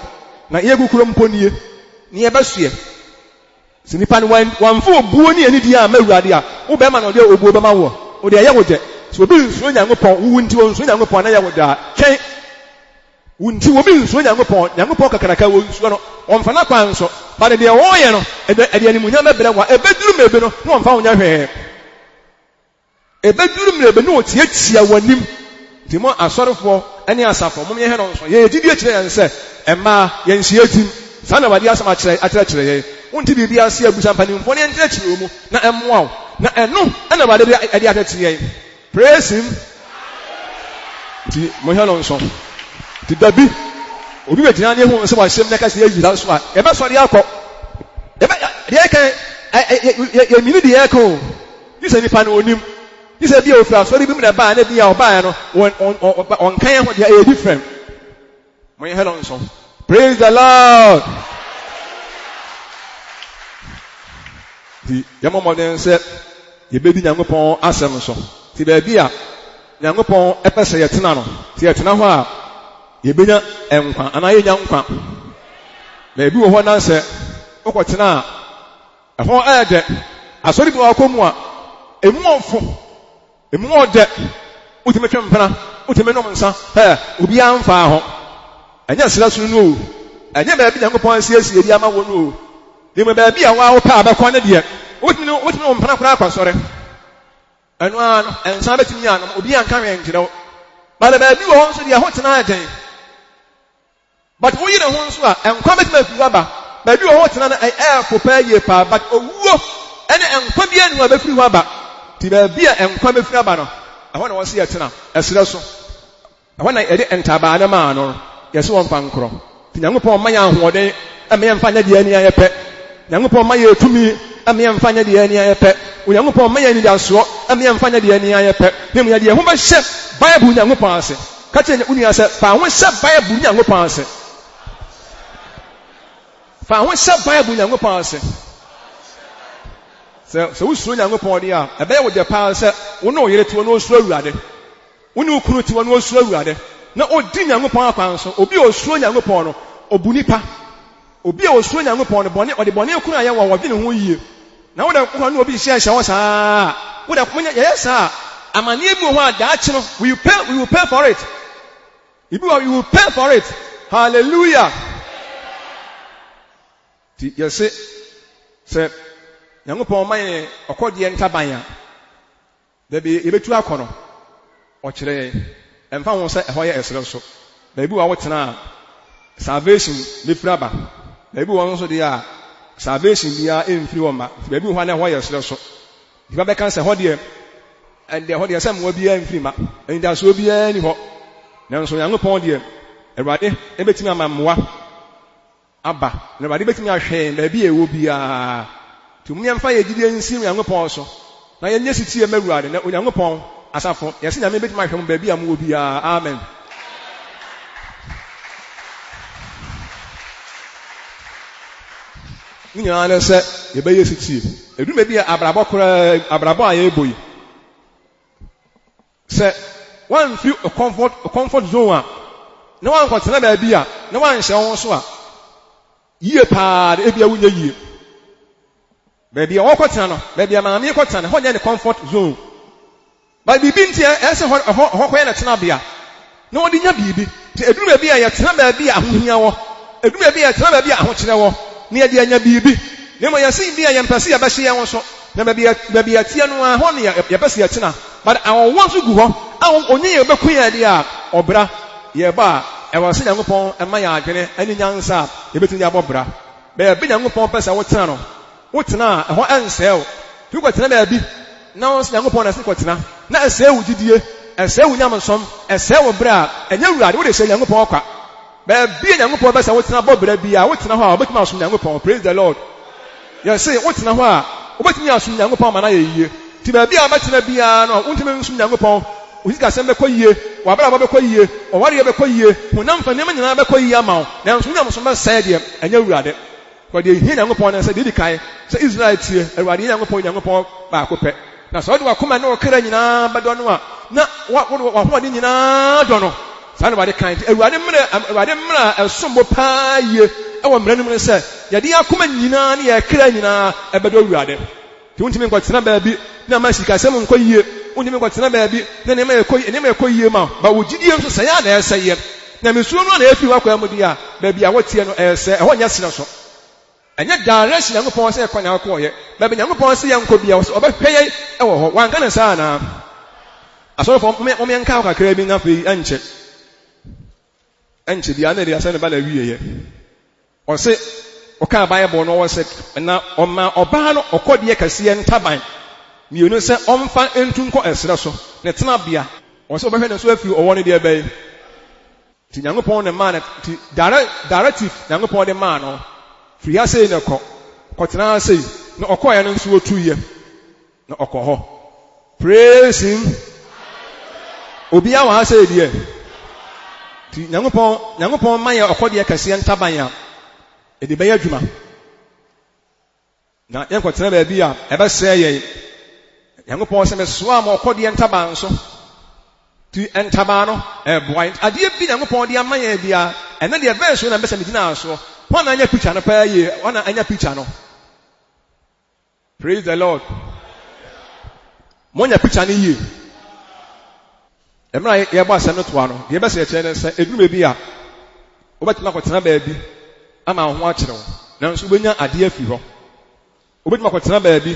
na yɛgu kuro mpo nie ne yɛbɛsoɛ sɛ nipa no wɔmfa obuo ne anidie a ma Awurade a wobɛma na ɔde obuo bɛma wɔ wode ɛyɛ wo gyɛ sɛ obi nsuro Nyankopɔn wowu nti wɔ nsuro Nyankopɔn na yɛ wo daa twɛn wo nti obi nsuro Nyankopɔn kakraka wɔ nsuo no wɔmfa na kwan nso ba de deɛ wɔyɛ no ɛde animuonyam bɛbrɛ wɔ ɛbɛduru mebe no na wɔmfa wo nya hwɛɛ ebeduru mrebe no otiatia wanim timo asɔrefoɔ ɛne asafo mom yɛ hɛ no nso yɛ didi akyerɛ yɛn sɛ ɛma yɛn hyia tim saa na Awurade asɛm akyerɛkyerɛ yɛn wonti biribi ase abusa mpanimfoɔ ne yɛnkyerɛkyerɛ mu na ɛmmoa wo na ɛno ɛna Awurade de akyerɛkyerɛ yɛn praise him nti mo hɛ no nso nti dabi obi bɛgyina ne ho sɛ wahyɛm na kasa yɛyira so a yɛbɛsɔre akɔ deɛ ɛka yɛmini deɛ ɛka o yi sɛ nipa no onim yi sɛ bia ofira sɔre bi mu na baa na bia ɔbaa no ɔnkan ho deɛ ɛyɛ different mo yɛ hɛ no nso praise the Lord di yɛmɔ mmɔden sɛ yɛbɛdi Nyankopɔn asɛm so ti baabi a Nyankopɔn ɛpɛ sɛ yɛtena no ti yɛtena hɔ a yɛbɛnya nkwa anaa yɛnya nkwa baabi wɔ hɔ na sɛ wokɔtena a ɛhɔ ɛyɛ dɛ asɔre bi wakɔ mu a emu ɔdɛ wotumi twɛ mpena wotumi nom nsa obiara mfaa ho ɛnyɛ sra so no o ɛnyɛ baabi Nyankopɔn asiesie bi ama wɔ no o dɛm baabi a wopɛ a bɛkɔ ne deɛ wotumi nom mpena koraa akɔsɔre ɛno ara no ɛnsa bɛtumi anom obiara nka hwɛ nkyerɛ wo bala baabi wɔ hɔ nso deɛ ho tena agyen but woyi ne ho nso a ɛnkwa bɛtumi afiri aba baabi wɔ hɔ tena no ɛyɛ kopɛ yie paa but owuo ɛne ɛnkwa bi anu a bɛfiri hɔ aba ti baabi a ɛnkwa bɛfiri aba no ɛhɔ na wɔse yɛtena ɛserɛ so ɛhɔ na yɛde ntabaa no maa no yɛse wɔmfa nkorɔ nti Nyankopɔn ma yɛ ahoɔden ɛma yɛmfa nyɛ deɛ ani a yɛpɛ Nyankopɔn ma yɛ tumi ɛma yɛmfa nyɛ deɛ ani a yɛpɛ Onyankopɔn ma yɛ anidasoɔ ɛma yɛmfa nyɛ deɛ ani a yɛpɛ na mu yɛde yɛn ho bɛhyɛ Bible Nyankopɔn ase ka kyerɛ wo nua sɛ fa ho hyɛ Bible Nyankopɔn ase fa ho hyɛ Bible Nyankopɔn ase sɛ wosuro Nyankopɔn de a ɛbɛyɛ wo de paa sɛ wo ne wo yere te wo ne osuro Awurade wo ne wo kunu te wo ne osuro Awurade na odi Nyankopɔn akwan so obi osuro Nyankopɔn no obu nipa obi osuro Nyankopɔn no bɔne ɔde bɔne kunu ayɛ wɔ wɔdwe ne ho yie na wode ko no obi hyɛ wɔ saa wode ko yɛ saa amane bi ho a daakye no we will pay for it you will pay for it hallelujah ti yɛse sɛ Nyankopɔn ma yɛ ɔkɔdeɛ ntaban a da bi yɛbɛtu akɔ no ɔkyerɛ ɛmfa ho sɛ ɛhɔ yɛ ɛsrɛ so baabi wa wotena salvation bɛfiri aba baabi wɔ nso deɛ a salvation biara ɛmfiri wɔ ma baabi wɔ hɔ na ɛhɔ yɛ ɛsrɛ so nnipa bɛka sɛ hɔ deɛ ɛdeɛ hɔ deɛ sɛ mmoa biara mfiri ma anidasoɔ biara ni hɔ nanso Nyankopɔn deɛ Awurade ɛbɛtumi ama mmoa aba na Awurade bɛtumi ahwɛ baabi a ɛwɔ biara nti mmeɛmfa yɛ gyidie nsi Nyankopɔn so na yɛnyɛ sitie ma Awurade na Onyankopɔn asafo yɛsɛ Nyame bɛtumi ahwɛ mo baabi a mowɔ biara amen ne nyinaa ne sɛ yɛbɛyɛ sitie ɛduru baabi a abrabɔ koraa abrabɔ a yɛrebɔ yi sɛ wamfiri comfort zone a na wankɔtena baabi a na wanhyɛ wo so a yie paa de ebia wonya yie baabi a wɔkɔtena no baabi a maame kɔtena no hɔ nyɛ ne comfort zone ba biribi nti ɛsɛ hɔ kɔyɛ ne tenabea na wɔde nya biribi nti eduru baabi a yɛtena baabi a ahohia wɔ eduru baabi a yɛtena baabi a ahokyerɛ wɔ ne yɛde anya biribi na mmɔ yɛse bi a yɛmpɛ sɛ yɛbɛhye yɛn ho so na baabi yɛteɛ no a hɔ ne yɛpɛ sɛ yɛtena but awɔwɔ nso gu hɔ a onye yɛbɛko yɛ deɛ a ɔbra yɛba a ɛwɔ sɛ Nyankopɔn ɛma yɛ adwene ɛne nyansa a yɛbɛtumi de abɔ bra baabi Nyankopɔn pɛ sɛ wotena no wotena a ɛhɔ ɛnsɛe wo fi kɔtena baabi na wo sɛ Nyankopɔn na ɛsɛ kɔtena na ɛsɛe wo gyidie ɛsɛe wo nyamesom ɛsɛe wo berɛ a ɛnyɛ Awurade wode hyɛ Nyankopɔn ɔkwa baabi Nyankopɔn pɛ sɛ wotena bɔ bra bi a wotena hɔ a wobɛtumi asom Nyankopɔn praise the Lord yɛse wotena hɔ a wobɛtumi asom Nyankopɔn ma na yɛ yie nti baabi a wobɛtena biara no wontumi nsom Nyankopɔn osikasɛm bɛkɔ yie wabrabɔ bɛkɔ yie ɔwareɛ bɛkɔ yie honam fa nneɛma nyinaa bɛkɔ yie ama wo nanso wonyamesom bɛsɛe deɛ ɛnyɛ Awurade kɔdeɛ hia Nyankopɔn no sɛ deɛ di kae sɛ Israel tie Awurade Nyankopɔn baako pɛ na sɛ wode wakoma ne wɔkra nyinaa bɛdɔ no a na wahoɔde nyinaa dɔ no saa ne Awurade kae nti Awurade mmerɛ a ɛsom bo paa yie ɛwɔ mmerɛ no mu no sɛ yɛde akoma nyinaa ne yɛkra nyinaa ɛbɛdɔ Awurade nti wontumi nkɔtena baabi na ma sikasɛm nkɔ yie wontumi nkɔtena baabi na nneɛma ɛkɔ yie ma ba wo gyidie nso sɛ yɛ a na ɛsɛ yɛ na mesuo no na ɛfiri wakɔa mu deɛ a baabi a wɔteɛ no ɛsɛ ɛhɔ nyɛ serɛ so ɛnyɛ direction Nyankopɔn sɛ ɛkɔ na akɔyɛ baabi Nyankopɔn sɛ yɛnkɔ bia ɔbɛhwɛ yɛn ɛwɔ hɔ wanka ne saa anaa asɔrɔfo momyɛnka wo kakra bi na afei ɛnkyɛ bia na de asɛ ne ba na wieɛ ɔse ɔka Bible no wɔ sɛ na ɔma ɔbaa no ɔkɔdeɛ kɛseɛ ntaban mmienu sɛ ɔmfa ntu nkɔ ɛserɛ so ne tenabea ɔsɛ ɔbɛhwɛ ne so afi ɔwɔ ne deɛ bɛyɛ nti Nyankopɔn ne maa no nti directive Nyankopɔn de maa no firi ha sei ne kɔtena ha sei na ɔkɔɛ no nso wɔtuyɛ na ɔkɔ hɔ praise him obiara wɔ ha sei deɛ nti Nyankopɔn ma yɛ ɔkɔdeɛ kɛseɛ ntaban a ɛde bɛyɛ adwuma na yɛnkɔtena baabi a ɛbɛsɛe yɛn Nyankopɔn sɛ mesoa ma ɔkɔdeɛ ntaban so ti ntaban no ɛboa adeɛ bi Nyankopɔn de ama yɛn bia ɛna deɛ verse na mbɛsɛ megyina so hɔ na anya picture no paa yie hɔ na anya picture no praise the Lord monya picture no yie ɛmra yɛbɔ asɛm no toa no deɛ bɛsɛ yɛkyerɛ ne sɛ ɛduru baabi a wobɛtumi akɔtena baabi ama wo ho akyerɛ wo nanso wobɛnya adeɛ afi hɔ wobɛtumi akɔtena baabi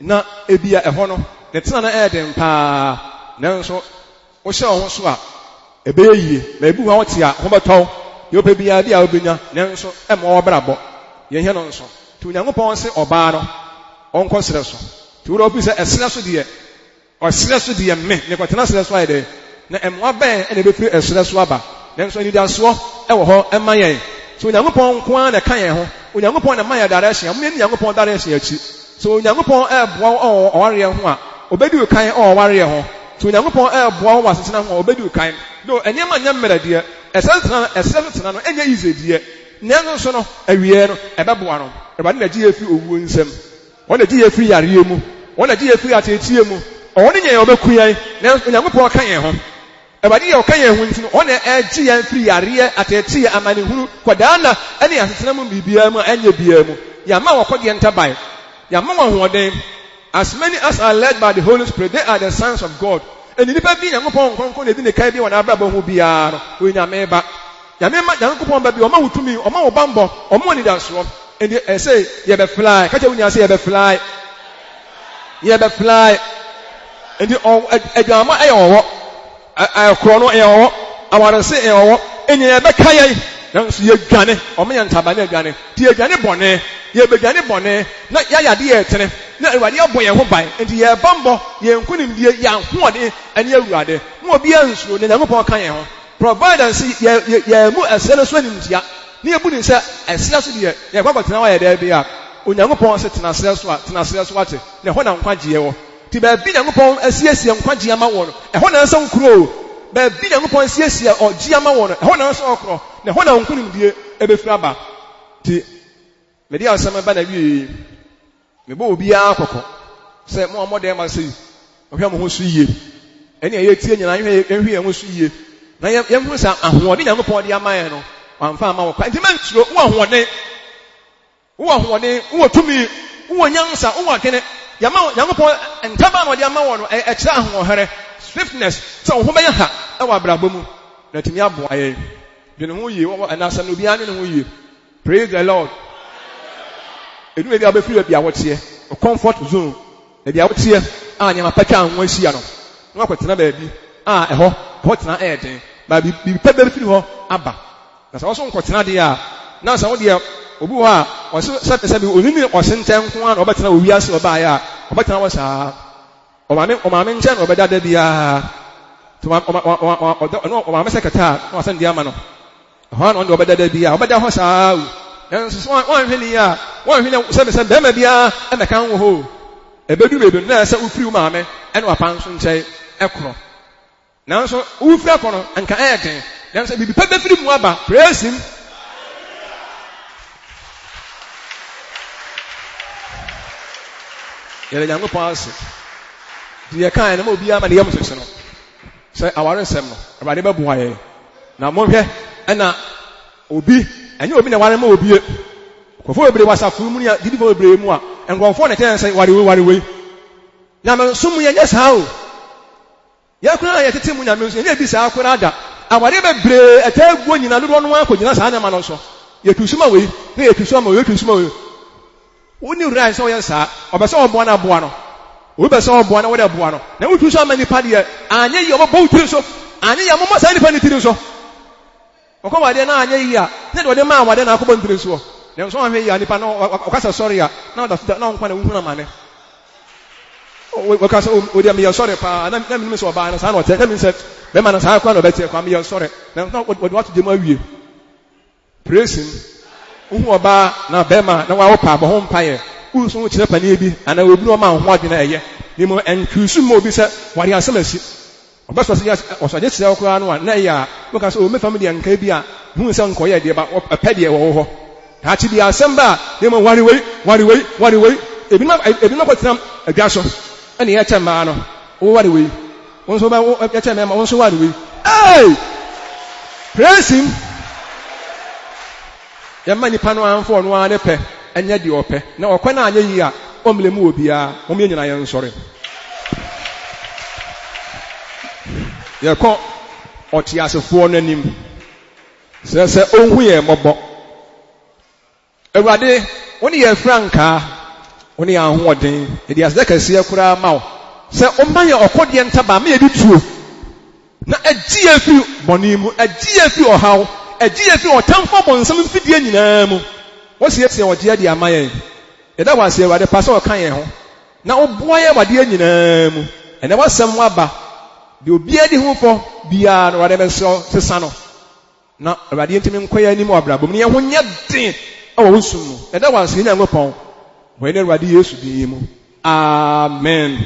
na ebia ɛhɔ no ne tena na ɛɛden paa nanso wohyɛ wo ho so a ɛbɛyɛ yie na ebi hɔ wote a ho bɛtɔw yɛwopɛ biara bi a wobɛnya nanso ɛma wɔbrabɔ yɛhɛ no nso nti Onyankopɔn se ɔbaa no ɔnkɔ serɛ so nti wode wopi sɛ ɛserɛ so deɛ ɔserɛ so deɛ me ne kɔtena serɛ so ayɛ dɛ na ɛmmoa bɛn ɛna ɛbɛfiri ɛserɛ so aba nanso anidasoɔ ɛwɔ hɔ ɛma yɛn so Onyankopɔn nko ara na ɛka yɛn ho Onyankopɔn na ma yɛ direction a mmeni Onyankopɔn direction akyi so Onyankopɔn ɛɛboa ɔwareɛ ho a obɛdi kan ɔwareɛ ho so Onyankopɔn ɛɛboa wɔ asetena ho a obɛdi kan do ɛnneɛma nyɛ mmerɛ deɛ ɛsɛ so tena no ɛnyɛ easy deɛ nanso so no awie no ɛbɛboa no Awurade na gye yɛ firi owuo nsɛm wɔn na gye yɛ firi yareɛ mu wɔn na gye yɛ firi ateetie mu ɔwɔ ne nyɛ ɔbɛku yɛn nanso Onyankopɔn ka yɛn ho Awurade yɛ ɔka yɛn ho nti no ɔna ɛgye yɛn firi yareɛ atɛɛte yɛ amanehunu kwadaa na ɛne asetena mu biribiara mu ɛnyɛ biara mu yɛama wɔkɔdeɛ ntaban yɛama wɔn ahoɔden. As many as are led by the Holy Spirit, they are the sons of God. And the people being Yankopon Konkon, they didn't carry one Abraham who be a Yameba. Yamema Yankopon baby, Oma Utumi, Oma Bambo, or money that's wrong. And they say, Yabba fly. Catch when you say Yabba fly. Yabba fly. And the Yama I chrono I want to say, and Yabba Kaya. Now, see a gunny, or me and Tabane gunny. Dear Gunny Bonnet, Yabba Bonnet, not Yaya dear Tenny. Na Awurade aboy ho ban enti ye bambo ye nkunim die ya hoɔden ane Awurade mo obi ansuro na Nyankopɔn ka ye ho providence ye mu asene so animtia na ye bu ni sɛ ɛsɛ so de ye kwakɔtena wa ye da bi a Onyankopɔn se tena sɛ so ate na hɔ na nkwagye wɔ ti ba bi Nyankopɔn asiesie nkwagye ama wɔ no ɛhɔ na nsa nkuro ba bi Nyankopɔn asiesie ɔgye ama wɔ no ɛhɔ na nsa ɔkoro na hɔ na nkunim die ebefira ba ti me dia asɛm ba na wi mebo obiara akɔkɔ sɛ mo amɔden ma sɛ ɔhwɛ mo ho so yie ɛne ɛyɛ tie nyina hwɛ yɛn ho so yie na yɛn ho sɛ ahoɔden Nyankopɔn de ama yɛn no amfa ama wo kwa nti manturo wo ahoɔden wo tumi wo nyansa wo kene yama Nyankopɔn ntaba na ɔde ama wo no ɛkyerɛ ahoɔhere swiftness sɛ wo ho bɛyɛ ha ɛwɔ abrabɔ mu na tumi aboa yɛn de ne ho yie wɔ anasa no obiara ne ho yie. Praise the Lord. Edu ebi abefiri ebi awotie o comfort zone ebi awotie a nyama patwa anwo ahyia no na akɔtena baabi a ɛhɔ tena ɛden ba bi pɛ befiri hɔ aba na sɛ wɔso nkɔtena de a na sɛ wo de obi hɔ a wɔso sɛ bi onini ɔsentɛn nko a na ɔbɛtena owi ase ɔbaa a ɔbɛtena wɔ saa ɔmaame nkyɛn na ɔbɛda da bia to ɔmaame sekretary na wasan de ama no hɔ na ɔde ɔbɛda da bia ɔbɛda hɔ saa nso wɔn hwɛ ni a wɔn hwɛ sɛ bɛrima bia ɛna kan wɔ hɔ ebedu bedu na sɛ ufiri maame ɛna wapa nso nkyɛn ɛkorɔ nanso ufiri akɔnɔ nka ɛyɛ den nanso bibi pɛ bɛfiri mu aba praise him. Yɛrɛ Nyankopɔn ase deɛ kan na mo obiara ma ne yam sese no sɛ aware nsɛm no Awurade bɛboa yɛn na mo hwɛ ɛna obi ɛnyɛ obi na ware ma obi kɔfo bebre wasafo mu ne didi fo bebre mu a nkɔfo na tɛn sɛ ware we nyame nso mu yɛnyɛ saa o yɛkora na yɛtete mu nyame nso yɛnyɛ bi saa akora ada aware bebre ɛtɛ guo nyina dodo no akɔ nyina saa na ma no so yɛtusuma we na yɛtusuma we woni rai sɛ ɔyɛ saa ɔbɛsɛ ɔboa na boa no wobɛsɛ ɔboa na wode boa no na wotu so ama nipa deɛ anyɛ yi ɔbɛbɔ wotiri so anyɛ yɛ mɔmɔ saa nipa ne tiri so ɔkɔ wade na anyɛ yi a ne de ɔde maa wade na akɔbɔ ntiri so na nso ahwɛ yi a nipa no ɔkasa sɔre a na ɔda na ɔnkwa na wohunu amane ɔkasa ɔde ameyɛ sɔre paa na menim sɛ ɔbaa no saa na ɔtɛ na menim sɛ bɛma no saa kwa na ɔbɛteɛ kwa meyɛ sɔre na ɔde wato gye mu awie praise him uhu ọba na bema na wa opa abọ ho mpaye uso ho kyerɛ pani bi ana obi no ma ho adwena ɛyɛ ni mo entwisu mo bi sɛ wari asɛm asi ɔbɛsɔ sɛ ɔsɔgye kyerɛ okura no a na ɛyɛ mo ka sɛ o me family nka bi a hu sɛ nkɔyɛ deɛ ba pɛ deɛ wɔ hɔ ha ti bi asɛm ba ni mo wari wei ebi no kɔtena adwa so ɛne yɛ kyɛ maa no wo wari wei wo nso ba yɛ kyɛ mɛma wo nso wari wei hey praise him. Yamma nipa no anfo no ane pɛ ɛnyɛ de ɔpɛ na ɔkɔ na anyɛ yi a ɔmle mu obia ɔmye nyina yɛ nsɔre yɛkɔ ɔte asefoɔ no anim sɛ ɔnhu yɛ mmɔbɔ Awurade wone yɛ frankaa wone yɛ ahoɔden yɛde aseda kɛseɛ koraa ma wo sɛ ɔmma yɛ ɔkɔdeɛ ntaba ma yɛde tuo na agye yɛ firi bɔne mu agye yɛ firi ɔhaw agye yɛ firi ɔtamfo bɔnsɛm mfidie nyinaa mu wɔsiesie ɔgye de ama yɛn yɛda wɔ ase Awurade pa sɛ ɔka yɛn ho na ɔboa yɛ wadeɛ nyinaa mu ɛnɛ wɔsɛm waba deɛ obiara di ho fɔ biara no Awurade bɛsɛ sesa no na Awurade ntumi nkɔ yɛn anim wɔ abrabɔ mu ne yɛn ho nyɛ den ɛwɔ wo sum mu yɛda wɔ ase Nyankopɔn wɔ ne Awurade Yesu din mu amen.